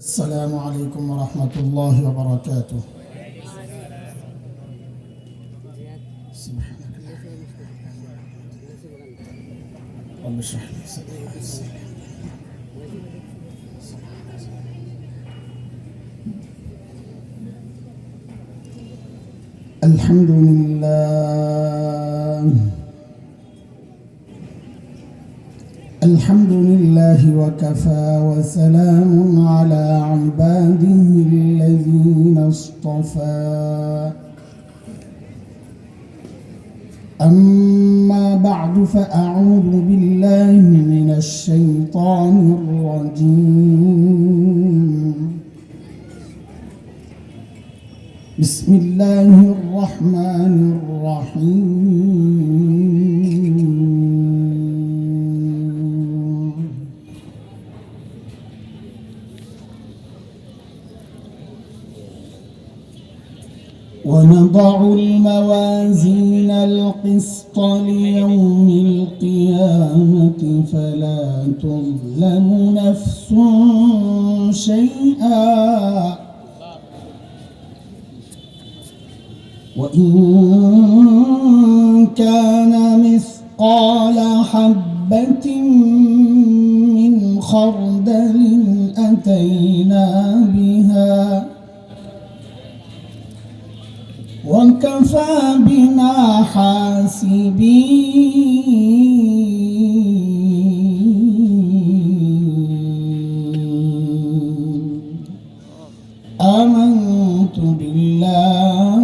السلام عليكم ورحمة الله وبركاته. سبحانك رب اشرح لي صدري ويسر لي الحمد لله الحمد لله وكفى وسلام على عباده الذين اصطفى أما بعد فأعوذ بالله من الشيطان الرجيم بسم الله الرحمن الرحيم ونضع الموازين القسط ليوم القيامة فلا تظلم نفس شيئا وإن كان مثقال حبة من خردل أتينا بها وكفى بنا حاسبين آمنت بالله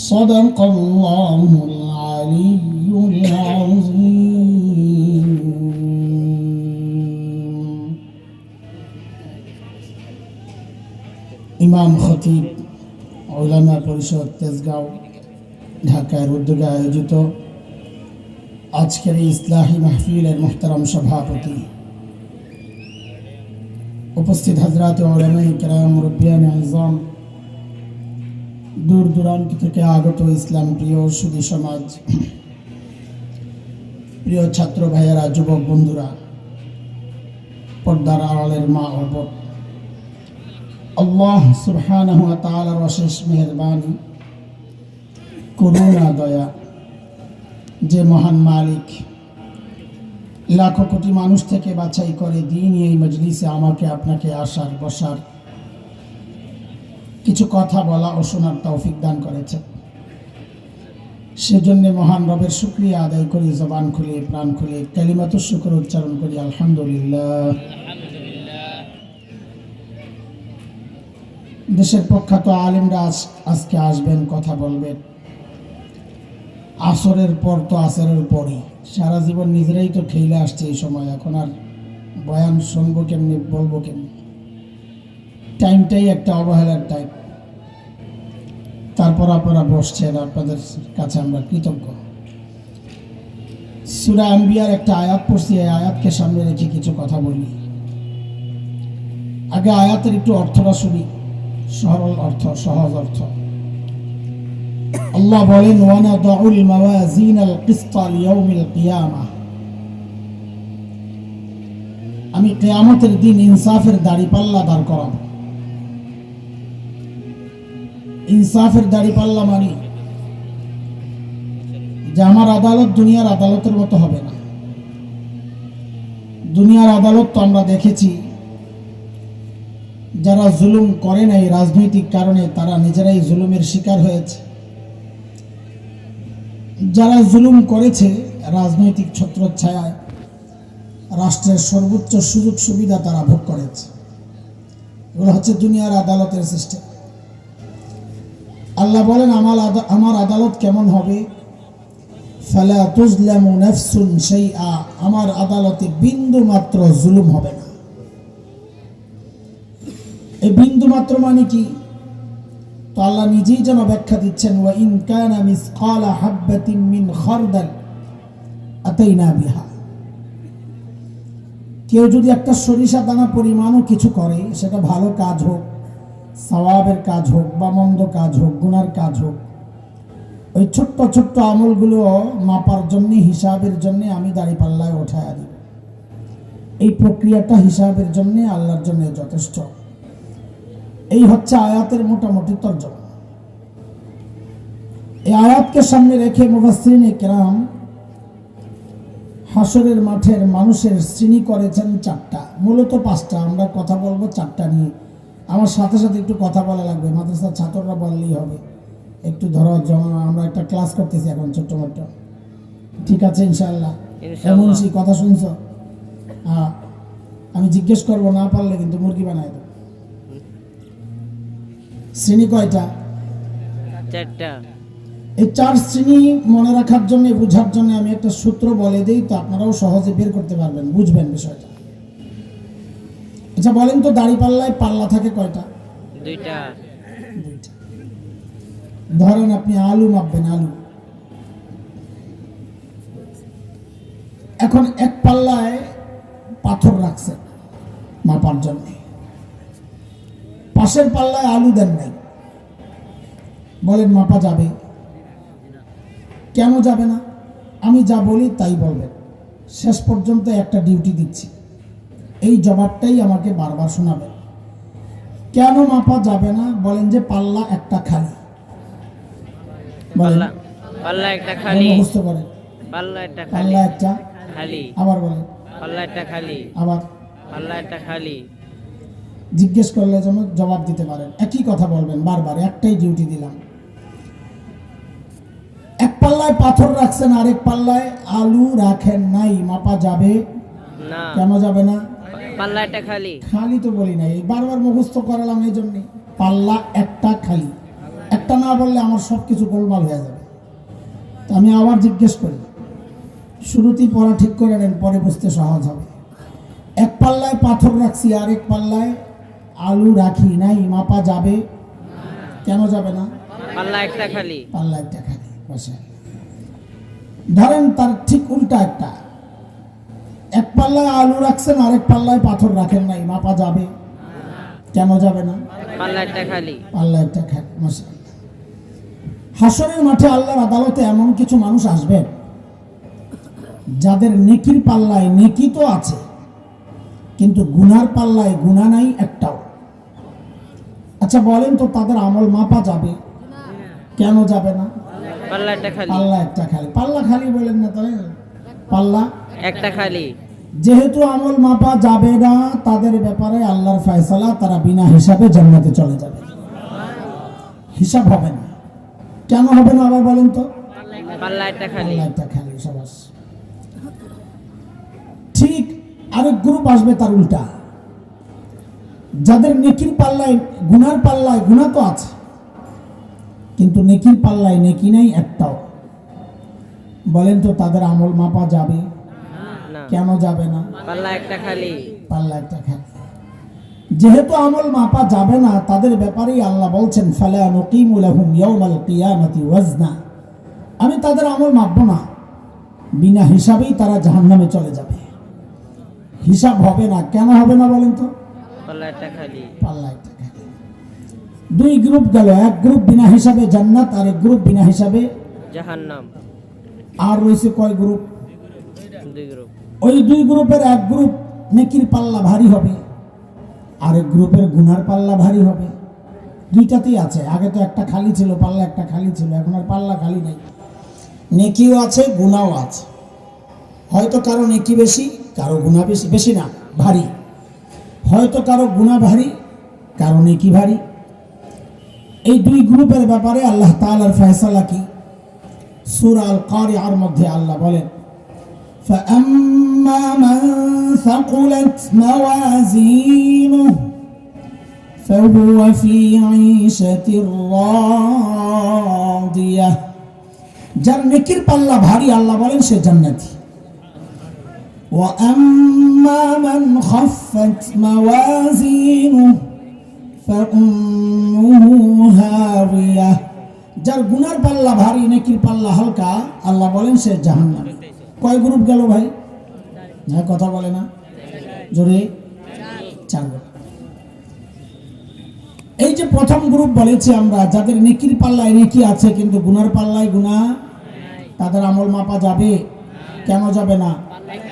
صدق الله العلي العظيم. ইমাম খতিব উলামা পরিষদ তেজগাঁও ঢাকার উদ্যোগে আয়োজিত আজকের এই ইসলাহি মাহফিলের মুহতারাম সভাপতি, উপস্থিত হযরত উলামায়ে কেরাম, মুরব্বিয়ানে আযম, দূর দূরান্ত থেকে আগত ইসলাম প্রিয় সুধী সমাজ, প্রিয় ছাত্র ভাইয়েরা, যুবক বন্ধুরা, পর্দার আড়ালের মা ও বোন, আল্লাহ সুবহানাহু ওয়া তাআলার অশেষ মেহেরবানি, করুণা, দয়া, যে মহান মালিক লাখো কোটি মানুষ থেকে বাছাই করে দ্বীনি এই মজলিসে আমাকে আপনাকে আসার বসার, কিছু কথা বলা ও শোনার তৌফিক দান করেছে। সেজন্য মহান রবের শুকরিয়া আদায় করি, জবান খুলে প্রাণ খুলে কালিমাতুশ শুকর উচ্চারণ করি, আলহামদুলিল্লাহ। দেশের প্রখ্যাত আলেমরা আজকে আসবেন, কথা বলবেন। আসরের পর তো আসরের পরই, সারা জীবন নিজেরাই তো খেলে আসছে এই সময়, এখন আর বয়ান শুনবো কেমনি, বলবো কেমনি, টাইমটাই একটা অবহেলার টাইম। তারপর আপনারা বসছেন, আপনাদের কাছে আমরা কৃতজ্ঞ। সূরা আম্বিয়ার একটা আয়াত পড়ছি, এই আয়াতকে সামনে রেখে কিছু কথা বলি। আগে আয়াতের একটু অর্থটা শুনি, সরল অর্থ, সহজ অর্থ। আল্লাহ বলেন, ওয়ানাদাউল মাওয়াজিনাল কিসতা লিয়াউমিল কিয়ামাহ, আমি কিয়ামতের দিন ইনসাফের দাড়িপাল্লা দাঁড় করাবো। ইনসাফের দাড়িপাল্লা মানে যে আমার আদালত দুনিয়ার আদালতের মতো হবে না। দুনিয়ার আদালত তো আমরা দেখেছি, যারা জুলুম করে নাই রাজনৈতিক কারণে তারা নিজেরাই জুলুমের শিকার হয়েছে, যারা জুলুম করেছে রাজনৈতিক ছত্রছায়ায় রাষ্ট্রের সর্বোচ্চ সুযোগ সুবিধা তারা ভোগ করেছে। এগুলো হচ্ছে দুনিয়ার আদালতের সিস্টেম। আল্লাহ বলেন, আমার আদালত কেমন হবে? ফালা তুজলামু নাফসুন শাইআ, আমার আদালতে বিন্দু মাত্র জুলুম হবে না। এই বিন্দু মাত্র মানে কি? তো আল্লাহ নিজেই যেন ব্যাখ্যা দিচ্ছেন, ওয়া ইন কানা মিসকালা হাববাতিন মিন খারদাল আতাইনা বিহা, কেউ যদি একটা সরিষা দানা পরিমাণও কিছু করে, সেটা ভালো কাজ হোক, সওয়াবের কাজ হোক বা মন্দ কাজ হোক, গুনার কাজ হোক, ওই ছোট্ট ছোট্ট আমলগুলো মাপার জন্য, হিসাবের জন্য আমি দাঁড়িপাল্লায় ওঠায় দিব। এই প্রক্রিয়াটা হিসাবের জন্য আল্লাহর জন্য যথেষ্ট। এই হচ্ছে আয়াতের মোটামুটি তর্জমা। এই আয়াতকে সামনে রেখে মুফাসসিরিনে কেরাম হাসরের মাঠের মানুষের শ্রেণী করেছেন চারটা, মূলত পাঁচটা। আমরা কথা বলবো চারটা নিয়ে। আমার সাথে সাথে একটু কথা বলা লাগবে, মাদ্রাসার ছাত্ররা বললেই হবে। একটু ধরো, আমরা একটা ক্লাস করতেছি এখন ছোট্ট মোট্ট, ঠিক আছে ইনশাআল্লাহ? এমন কথা শুনছো? হ্যাঁ, আমি জিজ্ঞেস করবো, না পারলে কিন্তু মুরগি বানাই দেবো। শ্রেণী কয়টা? চারটা। এই চার শ্রেণী মনে রাখার জন্য, বোঝার জন্য আমি একটা সূত্র বলে দিই, তো আপনারাও সহজে বের করতে পারবেন, বুঝবেন বিষয়টা। আচ্ছা বলেন তো, দাড়িপাল্লায় পাল্লা থাকে কয়টা? দুইটা। ধরেন আপনি আলু মাপবেন, আলু। এখন এক পাল্লায় পাথর রাখছেন মাপার জন্য, পাশের পাল্লায় আলু দেন নাই, বলেন মাপা যাবে? কেন যাবে না? আমি যা বলি তাই বলবেন। শেষ পর্যন্ত একটা ডিউটি দিচ্ছি, এই জবাবটাই আমাকে বারবার শোনাবেন। কেন মাপা যাবে না? বলেন যে পাল্লা একটা খালি। পাল্লা একটা খালি। মুখস্থ করেন। পাল্লা একটা খালি। পাল্লা একটা খালি। আবার বলেন। পাল্লা একটা খালি। আবার পাল্লা একটা খালি। জিজ্ঞেস করলে যেন জবাব দিতে পারেন, একই কথা বলবেন বারবার, একটাই ডিউটি দিলাম। এক পাল্লায় পাথর রাখছেন, আরেক পাল্লায় আলু রাখেন নাই, মাপা যাবে না। কেন যাবে না? পাল্লা একটা খালি। খালি তো বলি নাই, বারবার মুখস্থ করালাম এই জন্য। পাল্লা একটা খালি, একটা না বললে আমার সবকিছু গোলমাল হয়ে যাবে। তো আমি আবার জিজ্ঞেস করি, শুরুতেই পড়া ঠিক করে নেন, পরে বুঝতে সহজ হবে। এক পাল্লায় পাথর রাখছি, আরেক পাল্লায় আলু রাখি নাই, মাপা যাবে কেন যাবে না? পাল্লা একটা খালি। পাল্লা একটা খালি। ধরেন তার ঠিক উল্টা একটা, এক পাল্লায় আলু রাখছেন, আরেক পাল্লায় পাথর রাখেন নাই, মাপা যাবে কেন যাবে না? পাল্লা একটা খালি। পাল্লা একটা খালি। মাশাআল্লাহ। হাসরের মাঠে আল্লাহর আদালতে এমন কিছু মানুষ আসবেন যাদের নেকির পাল্লায় নেকি তো আছে, কিন্তু গুনার পাল্লায় গুনাহ নাই একটাও। আচ্ছা বলেন তো, তাদের আমল মাপা যাবে কেন যাবে না? পাল্লা একটা খালি। পাল্লা একটা খালি। পাল্লা খালি বলেন না, তাই পাল্লা একটা খালি। যেহেতু আমল মাপা যাবে না, তাদের ব্যাপারে আল্লাহর ফয়সালা, তারা বিনা হিসাবে জান্নাতে চলে যাবে, হিসাব হবে না। কেন হবে না আবার বলেন তো? পাল্লা একটা খালি। পাল্লা একটা খালি। সবাস। ঠিক আরেক গ্রুপ আসবে তার উল্টা, যাদের নেকির পাল্লায় গুনার পাল্লায় গুনাহ তো আছে, কিন্তু নেকির পাল্লায় নেকি নাই একটাও। বলেন তো, তাদের আমল মাপা যাবে না। কেন যাবে না? পাল্লা একটা খালি। পাল্লা একটা খালি। যেহেতু আমল মাপা যাবে না, তাদের ব্যাপারেই আল্লাহ বলছেন, ফালা নুকিমু লাহুম ইয়াউমাল কিয়ামাতি ওয়াজনা। আমি তাদের আমল মাপবো না, বিনা হিসাবেই তারা জাহান্নামে চলে যাবে, হিসাব হবে না। কেন হবে না বলেন তো? পাল্লা একটা খালি। পাল্লা একটা খালি। দুই গ্রুপ গেল, এক গ্রুপ বিনা হিসাবে জান্নাত, আর এক গ্রুপ বিনা হিসাবে জাহান্নাম। আর রয়েছে কয় গ্রুপ? দুই গ্রুপ। ওই দুই গ্রুপের এক গ্রুপ নেকির পাল্লা ভারী হবে, আরেক গ্রুপের গুনার পাল্লা ভারী হবে। দুইটাতেই আছে। আগে তো একটা খালি ছিল, পাল্লা একটা খালি ছিল, এখন আর পাল্লা খালি নেই, নেকিও আছে গুনাও আছে। হয়তো কারো নেকি বেশি, কারো গুনাহ বেশি, বেশি না ভারী। হয়তো কারো গুনাহ ভারী, কারো নেকি ভারী। এই দুই গ্রুপের ব্যাপারে আল্লাহ তাআলার ফয়সালা কি? সূরা আল কারিআর মধ্যে আল্লাহ বলেন, فأما من ثقلت موازينه فهو في عيشة راضية। যার নেকির পাল্লা ভারী, আল্লাহ বলেন সে জান্নাতি। وأما من خفت موازينه فأمه هاوية। যার গুনার পাল্লা ভারী, নেকির পাল্লা হালকা, আল্লাহ বলেন সে জাহান্নামী। কয় গ্রুপ গেল ভাই? হ্যাঁ, কথা বলে না জোরে। চার গ্রুপ। এই যে প্রথম গ্রুপ বলেছি আমরা, যাদের নেকির পাল্লায় নেকি আছে কিন্তু গুনার পাল্লায় গুনাহ, তাদের আমল মাপা যাবে কেন যাবে না?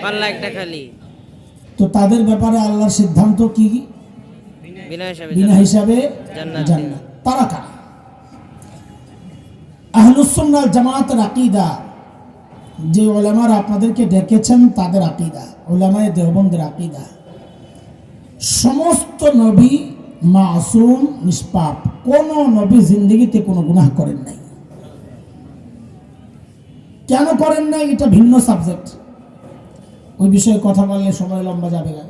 পাল্লা একটা খালি। তো তো তাদের ব্যাপারে আল্লাহর সিদ্ধান্ত কি? বিনা হিসাবে বিনা হিসাবে জান্নাত। জান্নাত। তারা কারা? আহলুস সুন্নাহ জামাতের আকীদা, যে উলামারা আপনাদেরকে ডেকেছেন তাদের আকীদা, উলামায়ে দেওবন্দের আকীদা, সমস্ত নবী মাসুম, নিষ্পাপ। কোন নবী জিন্দেগিতে কোনো গুনাহ করেন নাই। কেন করেন নাই এটা ভিন্ন সাবজেক্ট, ওই বিষয়ে কথা বললে সময় লম্বা যাবে না।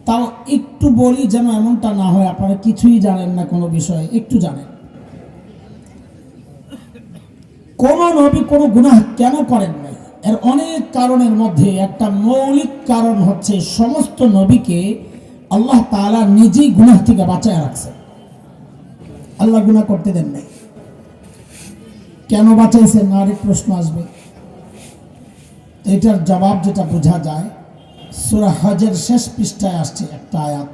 তাও একটু বলি যেন এমনটা না হয় আপনারা কিছুই জানেন না কোনো বিষয়ে, একটু জানেন। কোন নবী কোনো গুনাহ কেন করেন নাই, এর অনেক কারণের মধ্যে একটা মৌলিক কারণ হচ্ছে সমস্ত নবীকে আল্লাহ তাআলা নিজেই গুনাহ থেকে বাঁচায় রাখছেন। আল্লাহ গুনাহ করতে দেন নাই। কেন বাঁচাইছেন? আরেক প্রশ্ন আসবে। এটার জবাব যেটা বোঝা যায়, সূরা হজের শেষ পৃষ্ঠায় আসছে একটা আয়াত।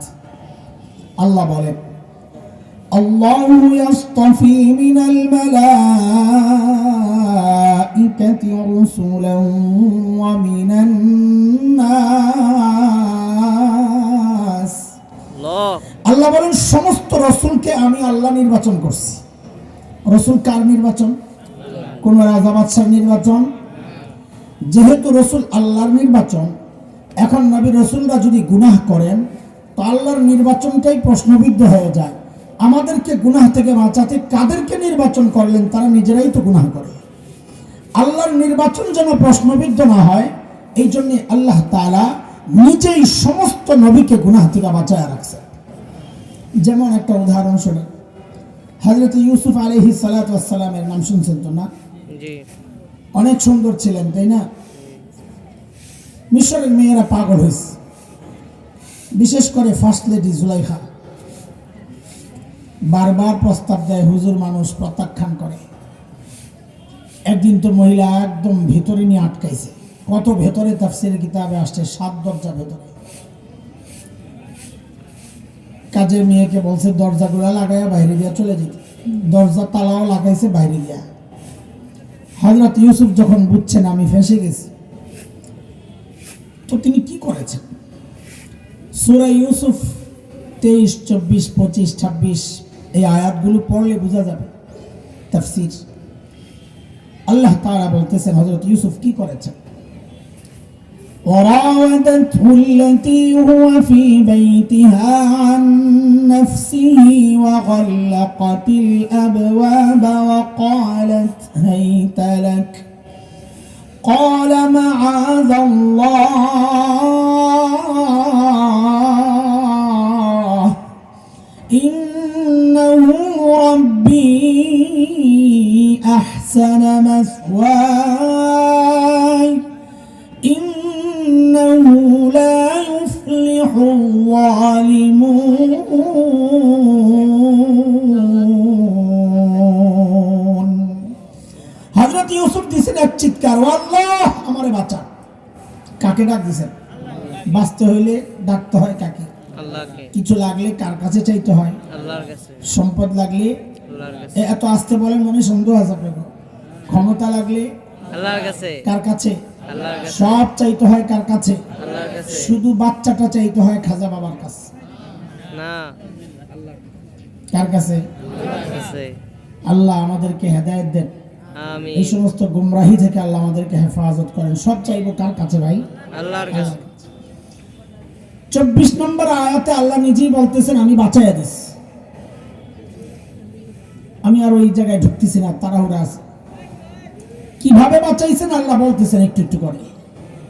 আল্লাহ বলেন, আল্লাহু ইয়াসতাফি মিনাল মালাইকাতি রাসূলান ওয়া মিনান নাস। আল্লাহ বলেন সমস্ত রাসূলকে আমি আল্লাহ নির্বাচন করছি। রাসূল কার নির্বাচন? কোন রাজা বাদশার নির্বাচন? যেহেতু রাসূল আল্লাহর নির্বাচন, এখন নবী রাসূলরা যদি গুনাহ করেন তো আল্লাহর নির্বাচনটাই প্রশ্নবিদ্ধ হয়ে যায়। আমাদেরকে গুনাহ থেকে বাঁচাতে কাদেরকে নির্বাচন করলেন? তারা নিজেরাই তো গুনাহ করে। আল্লাহর নির্বাচন যেন প্রশ্নবিদ্ধ না হয়, এই জন্য আল্লাহ তাআলা নিজেই সমস্ত নবীকে গুনাহ থেকে বাঁচায় রাখছেন। যেমন একটা উদাহরণ শুনে, হযরত ইউসুফ আলাইহিস সালাতু ওয়াস সালামের নাম শুনছেন তো না? জি। অনেক সুন্দর ছিলেন, তাই না? মিশরের মেয়েরা পাগল হয়েছে, বিশেষ করে ফার্স্ট লেডি জুলাইখা। বারবার প্রস্তাব দেয়, হুজুর, মানুষ প্রত্যাখ্যান করে। একদিন তো মহিলা একদম ভেতরে নিয়ে আটকাইছে। কত ভেতরে তাফসীরের কিতাবে আসছে, 7 দরজা ভেতরে। কাজের মেয়েকে বলছে দরজাগুলা লাগাইয়া বাইরে দিয়া চলে যেতে। দরজা তালাও লাগাইছে বাইরে দিয়া। হযরত ইউসুফ যখন বুঝছেন আমি ফেঁসে গেছি, তো তিনি কি করেছেন? সূরা ইউসুফ 23, 24, 25, 26 এই আয়াতগুলো পড়লে বোঝা যাবে তাফসীর। আল্লাহ তাআলা বলতেছেন হযরত ইউসুফ কি করেছেন। وراودته التي هو في بيتها عن نفسه وغلقت الأبواب وقالت هيت لك قال معاذ الله إنه ربي أحسن مثواي إنه لا يفلح الظالمون। হযরত ইউসুফ দিছেন এক চিৎকার, আল্লাহ আমারে বাঁচা। কাকে ডাক দিছেন? বাঁচতে হইলে ডাকতে হয় কাকে? আল্লাহকে। কিছু লাগলে কার কাছে চাইতে হয়? আল্লাহর কাছে। সম্পদ লাগলে আল্লাহর কাছে। এত আসতে বলেন, মনে সন্দেহ আছে আপনার? ক্ষমতা লাগলে আল্লাহর কাছে। কার কাছে? আল্লাহর কাছে। সব চাইতে হয় কার কাছে? আল্লাহর কাছে। শুধু বাচ্চাটা চাইতে হয় খাজা বাবার কাছে। না, কার কাছে? আল্লাহর কাছে। আল্লাহ আমাদেরকে হেদায়েত দেন, আমিন। এই সমস্ত গুমরাহি থেকে আল্লাহ আমাদেরকে হেফাজত করেন। সব চাইবো কার কাছে ভাই? আল্লাহর কাছে। 24 নম্বর আয়াতে আল্লাহ নিজেই বলতেছেন আমি বাঁচাইয়া দিস। আমি আর ওই জায়গায় ঢুকতেছি না, তাড়াহুড়া আছে। কিভাবে বাঁচাইছেন আল্লাহ বলতেছেন একটু একটু করে।